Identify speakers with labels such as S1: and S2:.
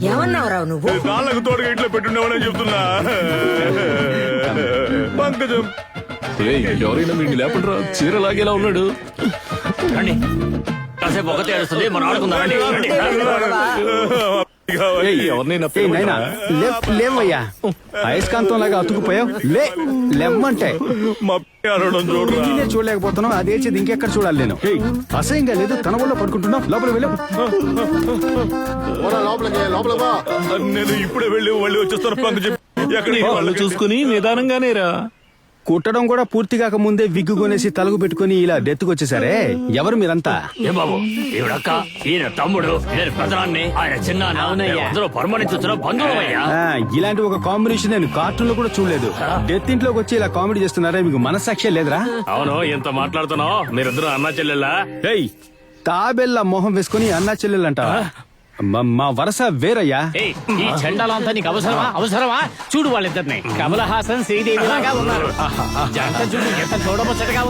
S1: ఏమన్నావురావు నువ్వు?
S2: కాళ్ళకు తోడుగా ఇంట్లో పెట్టుండేవాడని చెప్తున్నా. పంకజం
S3: ఎవరైనా వీడిని లేపడరా, చీర లాగేలా ఉన్నాడు.
S4: రండి కాసేపు ఒకటే ఏడుస్తుంది, మనం ఆడుకుందాం. రండి, రండి.
S3: ఎవరినైనా
S5: లేవయ్యా, అయస్కాంతం లాగా అతుకుపోయావు. లేమ్మంటే
S2: మా అరవడం చూడరా.
S5: నేనే చూడలేకపోతున్నావు, అదేచేది ఇంకెక్కడ చూడాలి నేను? అసహ్యంగా లేదు, తన వల్ల పడుకుంటున్నావు. లోపల వెళ్ళావు.
S2: నేను ఇప్పుడే వెళ్ళి మళ్ళీ వచ్చేస్తాను పంకజం. ఎక్కడ
S3: వాళ్ళు చూసుకుని నిదానంగానే రా.
S5: కుట్టడం కూడా పూర్తి కాక ముందే విగ్గు కొనేసి తలకు పెట్టుకుని ఇలా డెత్తుకొచ్చేసారే. ఎవరు మీరంతా?
S4: ఏ బాబు, ఈవిడక్క, ఈయన తమ్ముడు, నేను పెదనాన్ని, ఆయన చిన్నాన్న, అందరూ పర్మనెంట్ వచ్చిన బంధువులయ్యా.
S5: ఇలాంటి ఒక కాంబినేషన్ నేను కార్టూన్ లో కూడా చూడలేదు. డెత్ ఇంట్లోకి వచ్చి ఇలా కామెడీ చేస్తున్నారా? మీకు మనస్సాక్షి లేదురా?
S4: అవును, ఎంత మాట్లాడుతున్నావు? మీరిద్దరు అన్నా చెల్లెళ్ళా?
S5: తాబెల్లా మొహం వేసుకుని అన్నా చెల్లెలంట. మా వరస వేరయ్యా.
S6: ఈ చండాలంతా నీకు అవసరమా? చూడు వాళ్ళిద్దరిని, కమల్ హాసన్ శ్రీదేవి లాగా ఉన్నారు. జంట చూడు ఎంత చూడముచ్చటగా